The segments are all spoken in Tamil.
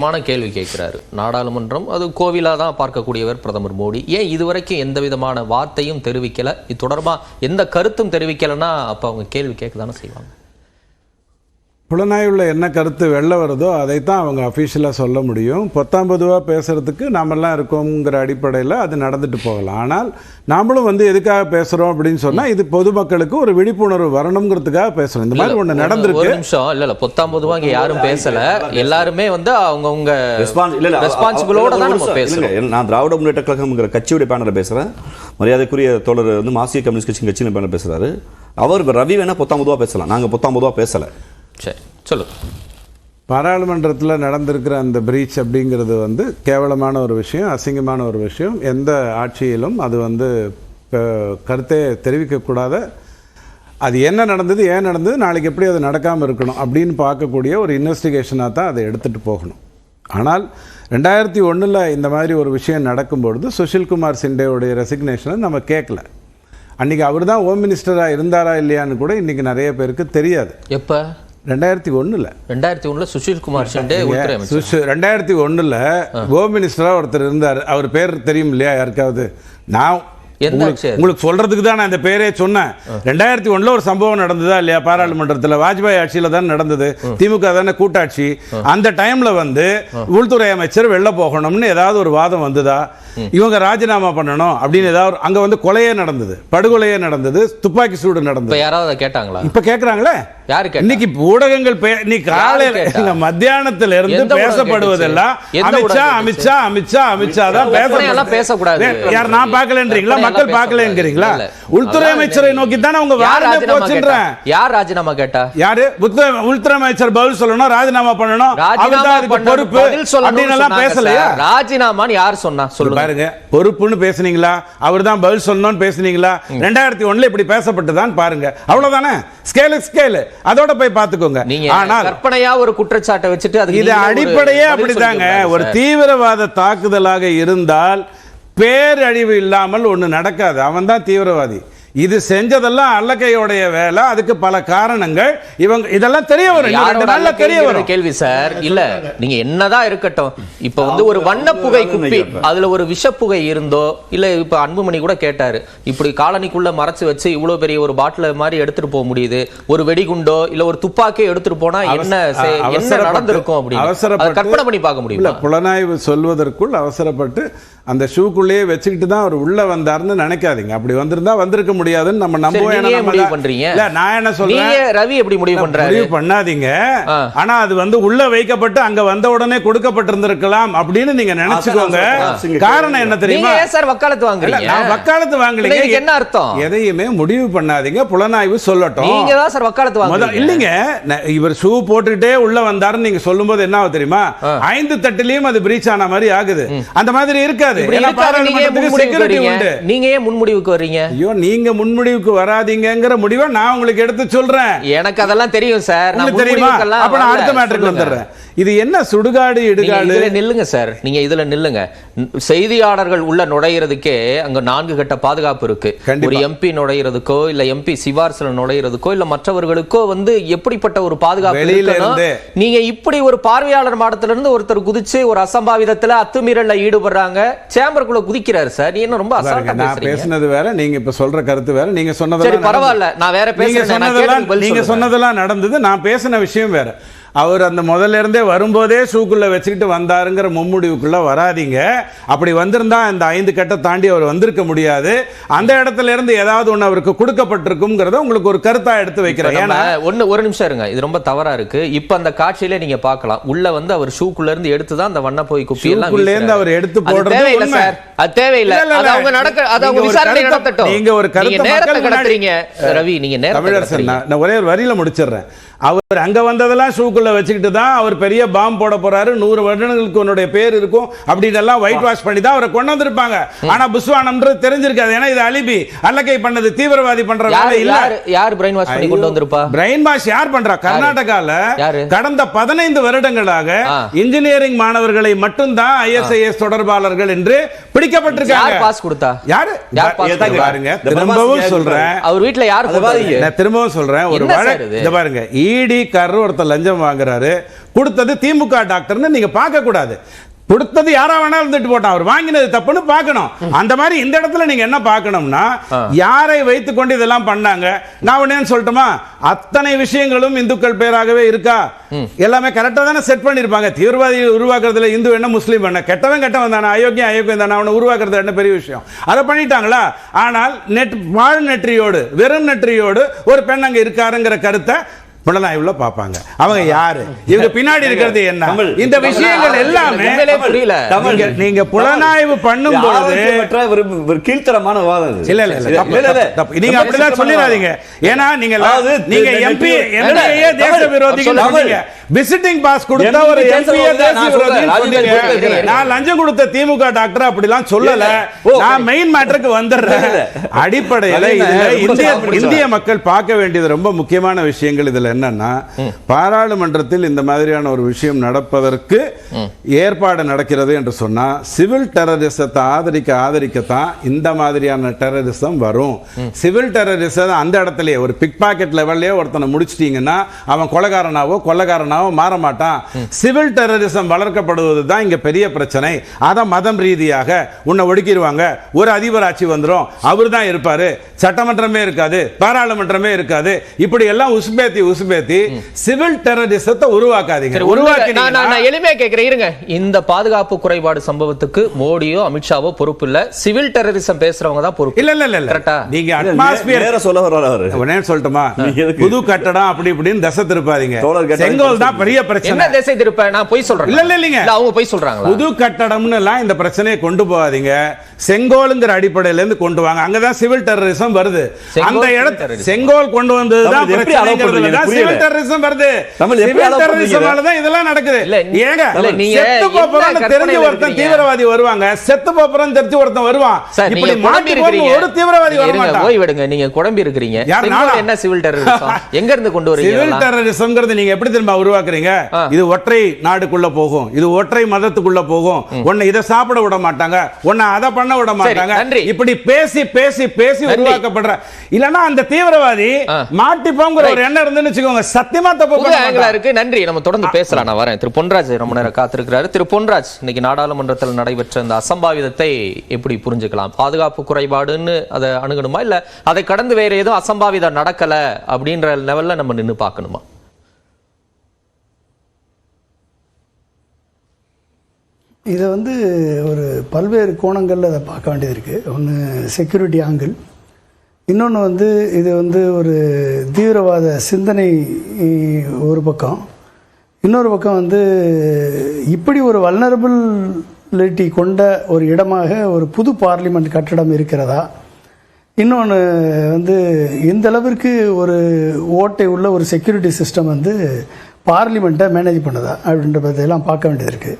கேள்வி கேட்கிறாரு. நாடாளுமன்றம் அது கோவிலா தான் பார்க்கக்கூடியவர் பிரதமர் மோடி. ஏன் இதுவரைக்கும் எந்த விதமான வார்த்தையும் தெரிவிக்கல, இது தொடர்பா எந்த கருத்தும் தெரிவிக்கலன்னா அப்ப அவங்க கேள்வி கேட்க தானே செய்வாங்க. புலனாய்வுல என்ன கருத்து வெளில வருதோ அதைத்தான் அவங்க அஃபீஷியலாக சொல்ல முடியும். 19 பேசுறதுக்கு நாமெல்லாம் இருக்கோங்கிற அடிப்படையில் அது நடந்துட்டு போகலாம். ஆனால் நாமளும் எதுக்காக பேசுகிறோம் அப்படின்னு சொன்னால் இது பொதுமக்களுக்கு ஒரு விழிப்புணர்வு வரணுங்கிறதுக்காக பேசுகிறோம். இந்த மாதிரி ஒன்று நடந்திருக்கு. ஒரு நிமிஷம், இல்லை 19 இங்கே யாரும் பேசல, எல்லாருமே அவங்கவுங்க ரெஸ்பான்சிபிளோட தான் நம்ம பேசுகிறோம். நான் திராவிட முன்னேற்ற கழகம்ங்கிற கட்சியுடைய பேனலில் பேசுகிறேன். மரியாதைக்குரிய தோழர் மார்க்சிஸ்ட் கம்யூனிஸ்ட் கட்சியின் பேனல் பேசுகிறாரு. அவர் ரவி வேணா 19 பேசலாம், நாங்கள் 19 பேசலை. சரி சொல்லு. பாராளுமன்றத்தில் நடந்திருக்கிற அந்த பிரீச் அப்படிங்கிறது கேவலமான ஒரு விஷயம், அசிங்கமான ஒரு விஷயம். எந்த ஆட்சியிலும் அது கருத்தை தெரிவிக்கக்கூடாத, அது என்ன நடந்தது, ஏன் நடந்தது, நாளைக்கு எப்படி அது நடக்காமல் இருக்கணும் அப்படின்னு பார்க்கக்கூடிய ஒரு இன்வெஸ்டிகேஷனாக தான் அதை எடுத்துகிட்டு போகணும். ஆனால் 2001 இந்த மாதிரி ஒரு விஷயம் நடக்கும்பொழுது சுஷில்குமார் சிண்டேவுடைய ரெசிக்னேஷனை நம்ம கேட்கல. அன்றைக்கி அவர் தான் ஹோம் மினிஸ்டராக இருந்தாரா இல்லையான்னு கூட இன்றைக்கி நிறைய பேருக்கு தெரியாது. எப்போ? 2001 சுஷில்குமார் சிண்டே 2001 ஹோம் மினிஸ்டரா ஒருத்தர் இருந்தார். அவர் பேர் தெரியும் இல்லையா யாருக்காவது? நான் உங்களுக்கு சொல்றதுக்கு தான் நான் இந்த பேரே சொன்னேன். 2001 ஒரு சம்பவம் நடந்ததா இல்லையா பாராளுமன்றத்தில்? வாஜ்பாய் ஆட்சியில தான் நடந்தது, திமுக தானே கூட்டாட்சி. அந்த டைம்ல உள்துறை அமைச்சர் வெளில போகணும்னு ஏதாவது ஒரு வாதம் வந்ததா, இவங்க ராஜினாமா பண்ணணும் அப்படின்னு ஏதாவது அங்க கொலையே நடந்தது, படுகொலையே நடந்தது, துப்பாக்கி சூடு நடந்தது. யாராவது கேட்டாங்களா? இப்ப கேக்குறாங்களே. இன்னைக்கு ஊடகங்கள் காலையில மத்தியானத்துல இருந்து பேசப்படுவதெல்லாம் அமித்ஷா அமித்ஷா அமித்ஷா அமித்ஷா தான் பேசக்கூடாது. யார் நான் பார்க்கலன்றீங்களா? மக்கள் பார்க்கலங்கிறீங்களா? உள்துறை அமைச்சரை நோக்கி தானே உங்க வாதமே போச்சுன்றேன். யார் ராஜினாமா கேட்டா? யாரு? உள்துறை அமைச்சர் பதில் சொல்லணும், ராஜினாமா பண்ணணும், பொறுப்பு அப்படின்னு எல்லாம் பேசலையா? ராஜினாமான்னு யார் சொன்னா சொல்லுங்க. பாருங்க, பொறுப்புன்னு பேசுனீங்களா? அவர் தான் பதில் சொல்லணும்னு பேசுனீங்களா? 2001 இப்படி பேசப்பட்டதான் பாருங்க, அவ்வளவுதானே. ஸ்கேல் அதோட போய் பாத்துக்கோங்க. ஆனால் கற்பனையா ஒரு குற்றச்சாட்டை வச்சுட்டு இது அடிப்படையே அப்படிதாங்க. ஒரு தீவிரவாத தாக்குதலாக இருந்தால் பேரழிவு இல்லாமல் ஒண்ணு நடக்காது. அவன் தான் தீவிரவாதி. இது செஞ்சதெல்லாம் அல்லக்கையோடைய வேலை. அதுக்கு பல காரணங்கள் இவங்க இதெல்லாம் தெரிய வரும், தெரிய வரும். கேள்வி சார், இல்ல நீங்க என்னதான் இருக்கட்டும், இப்ப ஒரு வண்ணப்புகை குப்பி, அதுல ஒரு விஷப்புகை இருந்தோ இல்ல, இப்ப அன்புமணி கூட கேட்டாரு, இப்படி காலனிக்குள்ள மறைச்சு வச்சு இவ்வளவு பெரிய ஒரு பாட்டில மாதிரி எடுத்துட்டு போக முடியுது, ஒரு வெடிகுண்டோ இல்ல ஒரு துப்பாக்கியோ எடுத்துட்டு போனா என்ன நடந்திருக்கும் அப்படின்னு கற்பனை பண்ணி பார்க்க முடியும். புலனாய்வு சொல்வதற்குள் அவசரப்பட்டு அந்த ஷூக்குள்ளேயே வச்சுக்கிட்டு தான் அவர் உள்ள வந்தாருன்னு நினைக்காதீங்க. அப்படி வந்திருந்தா வந்திருக்க முடியாதுன்னு நம்ம நம்புறீங்க. நான் என்ன சொல்றேன், ரவி எப்படி முடிவு பண்றாரு? முடிவு பண்ணாதீங்க. ஆனா அது உள்ள வைக்கப்பட்டு அங்க வந்த உடனே கொடுக்கப்பட்டிருந்திருக்கலாம் அப்படின்னு நீங்க நினைச்சுக்கோங்க. காரணம் என்ன தெரியுமா? சார் வக்காலத்து வாங்குறீங்க. நான் வக்காலத்து வாங்கலீங்க. என்ன அர்த்தம்? எதையுமே முடிவு பண்ணாதீங்க, புலனாய்வு சொல்லட்டும். நீங்க தான் சார் வக்காலத்து வாங்குறீங்க. இல்லைங்க, இவர் ஷூ போட்டுட்டே உள்ள வந்தாருன்னு நீங்க சொல்லும்போது என்ன ஆகும் தெரியுமா? 5 தட்டிலையும் அது பிரீச் ஆன மாதிரி ஆகுது. அந்த மாதிரி இருக்காது. நீங்க ஏன் முன்முடிவுக்கு வர்றீங்க? ஐயோ, நீங்க முன்முடிவுக்கு வராதீங்கங்கிற முடிவை நான் உங்களுக்கு எடுத்து சொல்றேன். எனக்கு அதெல்லாம் தெரியும் சார். தெரியுமா? அப்ப நான் அடுத்த மேட்டருக்கு வந்துடுறேன். இது என்ன சுடுகாடு இடுகாடு? நில்லுங்க சார், நீங்க இதுல நில்லுங்க. செய்தியாளர்கள் உள்ள நுழையிறதுக்கே அங்க 4 கட்ட பாதுகாப்பு இருக்கு. ஒரு எம்பி நுழையிறதுக்கோ இல்ல எம்பி சிவார்ஸ்ல நுழையிறதுக்கோ இல்ல மற்றவர்களுக்கோ எப்படிப்பட்ட ஒரு பாதுகாப்பு? நீங்க இப்படி ஒரு பார்வையாளர் மாடத்துல இருந்து ஒருத்தர் குதிச்சு ஒரு அசம்பாவிதத்துல அத்துமீறல்ல ஈடுபடுறாங்க, சேம்பருக்குள்ள குதிக்கிறாரு சார். நீ என்ன ரொம்ப அசால்ட்டா பேசுறீங்க. பேசுனது வேற, நீங்க இப்ப சொல்ற கருத்து வேற. நீங்க சொன்னதெல்லாம் பரவாயில்ல, நான் வேற பேசுறேன். நீங்க சொன்னதெல்லாம் நடந்தது, நான் பேசின விஷயம் வேற. அவர் அந்த முதல்ல இருந்தே வரும்போதே ஷூக்குள்ள வச்சுக்கிட்டு வந்தாருங்கிற மும்முடிவுக்குள்ள வராதிங்க. அப்படி வந்திருந்தா இந்த 5 கட்ட தாண்டி அவர் வந்திருக்க முடியாது. அந்த இடத்துல இருந்து ஏதாவது ஒண்ணு அவருக்கு கொடுக்கப்பட்டிருக்கும்ங்கறத உங்களுக்கு ஒரு கருத்தா எடுத்து வைக்கிறேன். ஒரு நிமிஷம் இருங்க, இது ரொம்ப தவறா இருக்கு. இப்ப அந்த காட்சியில நீங்க பார்க்கலாம், உள்ள அவர் ஷூக்குள்ள இருந்து எடுத்து தான் அந்த வண்ண போய் குப்பி எல்லாம் உள்ள இருந்து அவர் எடுத்து போடுறது தேவையில்லை சார். அது தேவையில்லை. அது அவங்க அவங்க விசாரணை நடத்தட்டும். நீங்க ஒரு கருத்து நேரத்தை கடத்துறீங்க ரவி. நீங்க நேரத்தை நான் ஒரே ஒரு வரியில முடிச்சிடுறேன். அவர் அங்க வந்ததெல்லாம் ஷூக்குள்ள வச்சுக்கிட்டு தான் அவர் பெரிய பாம்பு போட போறாரு, 100 வருடங்களுக்கு உன்னுடைய பேர் இருக்கும் அப்படின்னு எல்லாம் ஒயிட் வாஷ் பண்ணி தான் அவரை கொண்டு வந்திருப்பாங்க. ஆனா புஸ்வானம்ன்றது தெரிஞ்சிருக்காது. ஏன்னா இது அலிபி, அல்லக்கை பண்ணது, தீவிரவாதி பண்ற வேலை இல்ல. யார் பிரைன் வாஷ் பண்ணி கொண்டு வந்திருப்பா? பிரைன் வாஷ் யார் பண்றா? கர்நாடகால கடந்த 15 வருடங்களாக இன்ஜினியரிங் மாணவர்களை மட்டும்தான் ISIS தொடர்பாளர்கள் என்று பிடிக்கப்பட்டிருக்காங்க. யார் பாஸ் கொடுத்தா? யாரு? பாருங்க, திரும்பவும் சொல்றேன், அவர் வீட்ல யார்? திரும்பவும் சொல்றேன், ஒரு வழக்கு பாருங்க. இடி காரர் ஒருத்தர் லஞ்சம் வாங்குறாரு, கொடுத்தது திமுக டாக்டர்னு நீங்க பார்க்க கூடாது. கொடுத்தது யாரா வேணாலும் இருந்துட்டு போட்டான், அவர் வாங்கினது தப்புன்னு பார்க்கணும். அந்த மாதிரி இந்த இடத்துல நீங்க என்ன பார்க்கணும்னா, யாரை வைத்துக் கொண்டு இதெல்லாம் பண்ணாங்க. நான் உடனே சொல்லட்டுமா, அத்தனை விஷயங்களும் இந்துக்கள் பேராகவே இருக்கா? எல்லாமே கரெக்டா தானே செட் பண்ணிருப்பாங்க. தீவிரவாதி உருவாக்குறதுல இந்து என்ன முஸ்லீம் என்ன, கெட்டவன் தானே, அயோக்கியம் தானே, அவனை உருவாக்குறது என்ன பெரிய விஷயம்? அதை பண்ணிட்டாங்களா? ஆனால் வாழ் நெற்றியோடு, வெறும் நெற்றியோடு ஒரு பெண் அங்க இருக்காருங்கிற கருத்தை புலனாய்வுல பாப்பாங்க. அவங்க யாரு, இவங்க பின்னாடி இருக்கிறது என்ன, இந்த விஷயங்கள் எல்லாமே புரியல. நீங்க புலனாய்வு பண்ணும் போது கீழ்த்தரமான வாதம். இல்ல நீங்க அப்படிதான் சொல்லிடாதீங்க. ஏன்னா நீங்க எம்பி எம்எல்ஏ தேச விரோதிகள், விசிட்டிங் பாஸ் கொடுத்த ஒரு எம்பி தேச விரோதி. நான் லஞ்சம் கொடுத்த திமுக டாக்டர் அப்படிலாம் சொல்லல. நான் மெயின் மேட்டருக்கு வந்துடுறேன். அடிப்படையில் இந்திய மக்கள் பார்க்க வேண்டியது ரொம்ப முக்கியமான விஷயங்கள் இதுல என்னன்னா, பாராளுமன்றத்தில் இந்த மாதிரியான ஒரு விஷயம் நடப்பதற்கு ஏற்பாடு நடக்கிறது என்று சொன்னா, சிவில் டெரரிசத்தை ஆதரிக்கத்தான் இந்த மாதிரியான டெரரிசம் வரும். சிவில் டெரரிசம் அந்த இடத்துல ஒரு பிக் பாக்கெட் லெவல்லே ஒருத்தனை முடிச்சிட்டீங்கன்னா அவன் கொலைகாரனாவோ மாற மாட்டான். சிவில் டெரரிசம் வளர்க்கப்படுவது தான் இங்க பெரிய பிரச்சனை. அத மதம் ரீதியாக உன்னை ஒடுக்கிடுவாங்க, ஒரு அதிபராட்சி வந்துடும், அவர் தான் இருப்பாரு, சட்டமன்றமே இருக்காது, பாராளுமன்றமே இருக்காது, இப்படி எல்லாம் உசுபேத்தி சிவில் டெரரிசத்தை உருவாக்காதீங்க. நான் எளிமையா கேக்குறேன், இருங்க. இந்த பாதுகாப்பு குறைபாடு சம்பவத்துக்கு மோடியோ அமித்ஷாவோ பொறுப்பு இல்ல, சிவில் டெரரிசம் பேசுறவங்க தான் பொறுப்பு. இல்ல நீங்க அட்மாஸ்பியர் வேற சொல்ல வர்றாரு. உடனே சொல்லட்டுமா, புது கட்டடம் அப்படி இப்படின்னு தசை திருப்பாதீங்க. செங்கோல் தான் பெரிய பிரச்சனை. என்ன திசை திருப்ப? நான் போய் சொல்றேன். இல்ல அவங்க போய் சொல்றாங்க. புது கட்டடம்னு எல்லாம் இந்த பிரச்சனையை கொண்டு போகாதீங்க. செங்கோல்ங்கிற அடிப்படையில இருந்து கொண்டு வாங்க. அங்கதான் சிவில் டெரரிசம் வருது. அந்த இடத்துல செங்கோல் கொண்டு வந்ததுதான் பிரச்சனை. சிவில் டெரரிசம் வருது. சிவில் டெரரிசமால தான் இதெல்லாம் நடக்குது. ஏங்க செத்து போறன்னு தெரிஞ்சு ஒருத்தன் தீவிரவாதி வருவாங்க, செத்து போறன்னு தெரிஞ்சு ஒருத்தன் வருவான். இப்படி மாட்டி போற ஒரு தீவிரவாதி வர மாட்டான். போய் விடுங்க, நீங்க குழம்பி இருக்கீங்க. என்ன சிவில் டெரரிசம் எங்க இருந்து கொண்டு வரீங்க? சிவில் டெரரிசம்ங்கிறது நீங்க எப்படி திரும்ப உருவாக்குறீங்க? இது ஒற்றை நாடுக்குள்ள போகும், இது ஒற்றை மதத்துக்குள்ள போகும், உன்னை இதை சாப்பிட விட மாட்டாங்க, உன்னை அதை பண்ண விட மாட்டாங்க. இப்படி பேசி பேசி பேசி உருவாக்கப்படுற இல்லனா அந்த தீவிரவாதி மாட்டிப்போங்கிற ஒரு எண்ணம் இருந்துன்னு வச்சுக்கோங்க, சத்தியமா தப்பு இருக்கு. நன்றி, நம்ம தொடர்ந்து பேசலாம். நான் வரேன். திரு பொன்ராஜ் ரொம்ப நேரம் காத்திருக்கிறாரு. திரு பொன்ராஜ், இன்னைக்கு நாடாளுமன்றத்தில் நடைபெற்ற இந்த அசம்பாவிதத்தை எப்படி புரிஞ்சுக்கலாம்? பாதுகாப்பு குறைபாடுன்னு அதை அணுகணுமா, இல்ல அதை கடந்து வேற ஏதோ அசம்பாவிதம் நடக்கல அப்படின்ற லெவல்ல நம்ம நின்று பார்க்கணுமா? இதை ஒரு பல்வேறு கோணங்களில் அதை பார்க்க வேண்டியது இருக்குது. ஒன்று செக்யூரிட்டி ஆங்கிள், இன்னொன்று இது ஒரு தீவிரவாத சிந்தனை ஒரு பக்கம், இன்னொரு பக்கம் இப்படி ஒரு வல்னரபிலிட்டி கொண்ட ஒரு இடமாக ஒரு புது பார்லிமெண்ட் கட்டடம் இருக்கிறதா, இன்னொன்று இந்த அளவிற்கு ஒரு ஓட்டை உள்ள ஒரு செக்யூரிட்டி சிஸ்டம் பார்லிமெண்ட்டை மேனேஜ் பண்ணுதா அப்படின்ற பற்றியெல்லாம் பார்க்க வேண்டியது இருக்குது.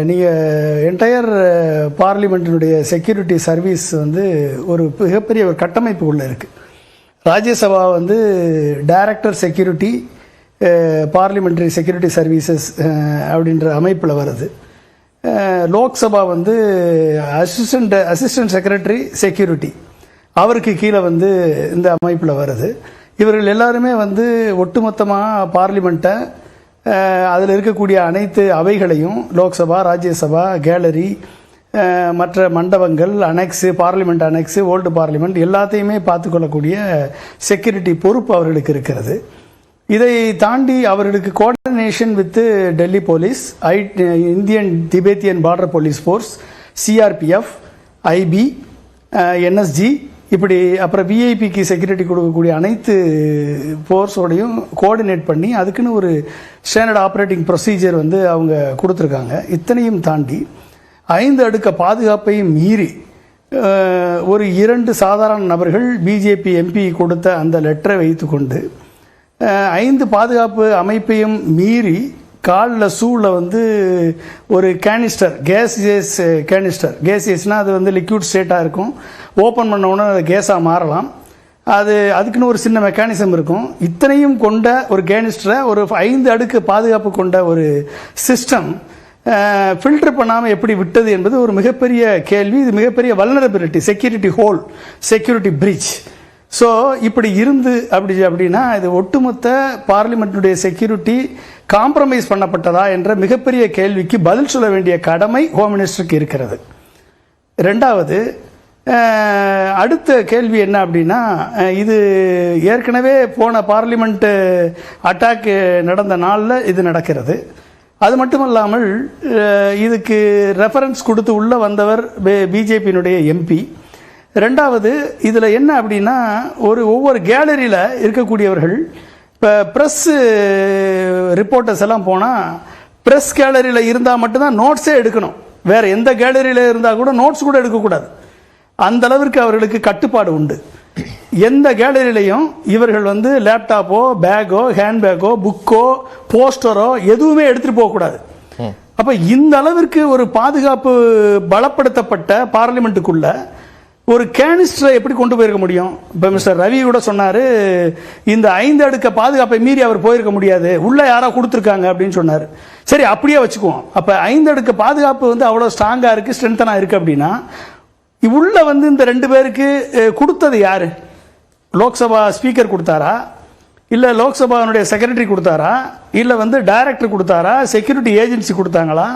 நீங்கள் என்டையர் பார்லிமெண்ட்டினுடைய செக்யூரிட்டி சர்வீஸ் ஒரு மிகப்பெரிய ஒரு கட்டமைப்புக்குள்ளே இருக்குது. Rajya Sabha director security parliamentary security services அப்படின்ற அமைப்பில் வருது. லோக்சபா அசிஸ்டன்ட் செக்ரட்டரி செக்யூரிட்டி அவருக்கு கீழே இந்த அமைப்பில் வருது. இவர்கள் எல்லாருமே ஒட்டுமொத்தமாக பார்லிமெண்ட்டை அதில் இருக்கக்கூடிய அனைத்து அவைகளையும், லோக்சபா, ராஜ்யசபா, கேலரி, மற்ற மண்டபங்கள், annexe, parliament annexe, old parliament எல்லாத்தையுமே பார்த்துக்கொள்ளக்கூடிய செக்யூரிட்டி பொறுப்பு அவர்களுக்கு இருக்கிறது. இதை தாண்டி அவர்களுக்கு coordination with Delhi police, Indian Tibetan border police force, CRPF, IB, NSG, இப்படி அப்புறம் விஐபிக்கு செக்யூரிட்டி கொடுக்கக்கூடிய அனைத்து ஃபோர்ஸோடையும் கோஆர்டினேட் பண்ணி அதுக்குன்னு ஒரு ஸ்டாண்டர்ட் ஆப்ரேட்டிங் ப்ரொசீஜர் அவங்க கொடுத்துருக்காங்க. இத்தனையும் தாண்டி 5 அடுக்க பாதுகாப்பையும் மீறி ஒரு 2 சாதாரண நபர்கள் பிஜேபி எம்பி கொடுத்த அந்த லெட்டரை வைத்துக்கொண்டு 5 பாதுகாப்பு அமைப்பையும் மீறி காலில் சூழில் ஒரு கேனிஸ்டர், கேஸஸ்னால் அது லிக்விட் ஸ்டேட்டாக இருக்கும், ஓப்பன் பண்ண உடனே அது கேஸாக மாறலாம், அதுக்குன்னு ஒரு சின்ன மெக்கானிசம் இருக்கும். இத்தனையும் கொண்ட ஒரு கேனிஸ்டரை ஒரு 5 அடுக்கு பாதுகாப்பு கொண்ட ஒரு சிஸ்டம் ஃபில்டர் பண்ணாமல் எப்படி விட்டது என்பது ஒரு மிகப்பெரிய கேள்வி. இது மிகப்பெரிய vulnerability, security whole, security breach. So இப்படி இருந்து அப்படின்னா இது ஒட்டுமொத்த பார்லிமெண்ட்டுடைய செக்யூரிட்டி காம்ப்ரமைஸ் பண்ணப்பட்டதா என்ற மிகப்பெரிய கேள்விக்கு பதில் சொல்ல வேண்டிய கடமை ஹோம் மினிஸ்டருக்கு இருக்கிறது. ரெண்டாவது, அடுத்த கேள்வி என்ன அப்படின்னா, இது ஏற்கனவே போன பார்லிமெண்ட் அட்டாக் நடந்த நாளில் இது நடக்கிறது. அது மட்டுமல்லாமல் இதுக்கு ரெஃபரன்ஸ் கொடுத்து உள்ளே வந்தவர் பிஜேபியினுடைய எம்பி. ரெண்டாவது, இதில் என்ன அப்படின்னா, ஒவ்வொரு கேலரியில் இருக்கக்கூடியவர்கள் இப்போ ப்ரெஸ் ரிப்போர்ட்டர்ஸ் எல்லாம் போனால் ப்ரெஸ் கேலரியில் இருந்தால் மட்டும்தான் நோட்ஸே எடுக்கணும். வேறு எந்த கேலரியில் இருந்தால் கூட நோட்ஸ் கூட எடுக்கக்கூடாது. அந்த அளவிற்கு அவர்களுக்கு கட்டுப்பாடு உண்டு. எந்த கேலரியிலையும் இவர்கள் லேப்டாப்போ, பேக்கோ, ஹேண்ட்பேக்கோ, புக்கோ, போஸ்டரோ எதுவுமே எடுத்துகிட்டு போகக்கூடாது. அப்போ இந்த அளவிற்கு ஒரு பாதுகாப்பு பலப்படுத்தப்பட்ட பார்லிமெண்ட்டுக்குள்ள ஒரு கேனிஸ்டரை எப்படி கொண்டு போயிருக்க முடியும்? இப்போ மிஸ்டர் ரவி கூட சொன்னார், இந்த 5 அடுக்க பாதுகாப்பை மீறி அவர் போயிருக்க முடியாது, உள்ள யாரோ கொடுத்துருக்காங்க அப்படின்னு சொன்னார். சரி, அப்படியே வச்சுக்குவோம். அப்போ 5 அடுக்க பாதுகாப்பு அவ்வளோ ஸ்ட்ராங்காக இருக்குது, ஸ்ட்ரென்த்தனாக இருக்குது அப்படின்னா உள்ள இந்த 2 பேருக்கு கொடுத்தது யாரு? லோக்சபா ஸ்பீக்கர் கொடுத்தாரா, இல்லை லோக்சபாவுடைய செக்ரட்டரி கொடுத்தாரா, இல்லை டைரக்டர் கொடுத்தாரா, செக்யூரிட்டி ஏஜென்சி கொடுத்தாங்களா,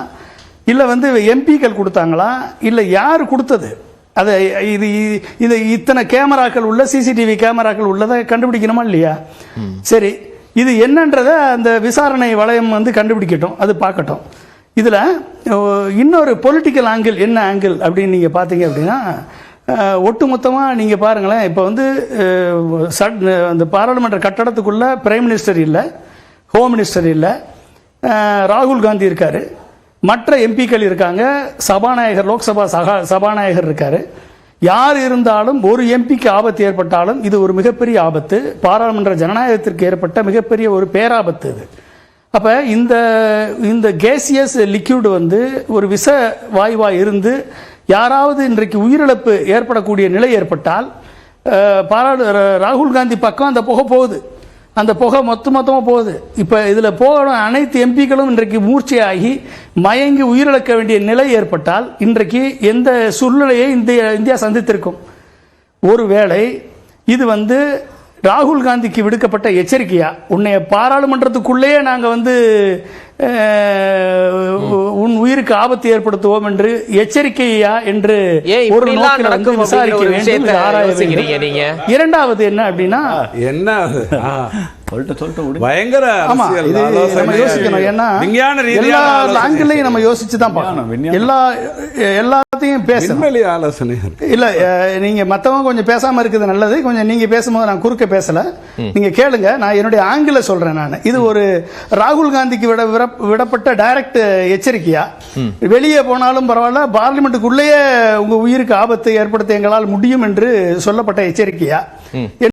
இல்லை எம்பிக்கள் கொடுத்தாங்களா, இல்லை யார் கொடுத்தது? அதை இது இத்தனை கேமராக்கள் உள்ள, சிசிடிவி கேமராக்கள் உள்ளதை கண்டுபிடிக்கணுமா இல்லையா? சரி, இது என்னன்றதை அந்த விசாரணை வளையம் கண்டுபிடிக்கட்டும், அது பார்க்கட்டும். இதில் இன்னொரு பொலிட்டிக்கல் ஆங்கிள் என்ன ஆங்கிள் அப்படின்னு நீங்கள் பார்த்தீங்க அப்படின்னா, ஒட்டுமொத்தமாக நீங்கள் பாருங்களேன். இப்போ அந்த பாராளுமன்ற கட்டடத்துக்குள்ளே பிரைம் மினிஸ்டர் இல்லை, ஹோம் மினிஸ்டர் இல்லை, ராகுல் காந்தி இருக்கார், மற்ற எம்பிக்கள் இருக்காங்க, சபாநாயகர், லோக்சபா சபாநாயகர் இருக்கார். யார் இருந்தாலும் ஒரு எம்பிக்கு ஆபத்து ஏற்பட்டாலும் இது ஒரு மிகப்பெரிய ஆபத்து, பாராளுமன்ற ஜனநாயகத்திற்கு ஏற்பட்ட மிகப்பெரிய ஒரு பேராபத்து இது. அப்போ இந்த கேசியஸ் லிக்யூடு ஒரு விஷ வாயுவாக இருந்து யாராவது இன்றைக்கு உயிரிழப்பு ஏற்படக்கூடிய நிலை ஏற்பட்டால் ராகுல் காந்தி பக்கம் அந்த புகை போகுது, அந்த புகை மொத்தமாக போகுது. இப்போ இதில் போகிற அனைத்து எம்பிக்களும் இன்றைக்கு மூர்ச்சையாகி மயங்கி உயிரிழக்க வேண்டிய நிலை ஏற்பட்டால் இன்றைக்கு எந்த சூழ்நிலையை இந்தியா சந்தித்திருக்கும்? ஒருவேளை இது ராகுல் காந்திக்கு விடுக்கப்பட்ட எச்சரிக்கையா, உன்னைய பாராளுமன்றத்துக்குள்ளேயே நாங்கள் உன் உயிருக்கு ஆபத்து ஏற்படுத்துவோம் என்று எச்சரிக்கையா என்று ஒரு நோக்கில் விசாரிக்க வேண்டும். இரண்டாவது என்ன அப்படின்னா, என்ன பயங்கர ஆங்கிளையும் நம்ம யோசிச்சு தான் பார்க்கணும். எல்லாத்தையும் பேசணும் ஆலோசனை இல்ல. நீங்க மத்தவங்க கொஞ்சம் பேசாம இருக்குது நல்லது. கொஞ்சம் நீங்க பேசும்போது நான் குறுக்க பேசல, நீங்க கேளுங்க. நான் என்னுடைய ஆங்கில சொல்றேன். நான் இது ஒரு ராகுல் காந்திக்கு விடப்பட்ட டைரக்ட் எச்சரிக்கையா, வெளியே போனாலும் பரவாயில்ல, பார்லிமெண்ட்டுக்குள்ளேயே உங்க உயிருக்கு ஆபத்தை ஏற்படுத்த எங்களால் முடியும் என்று சொல்லப்பட்ட எச்சரிக்கையா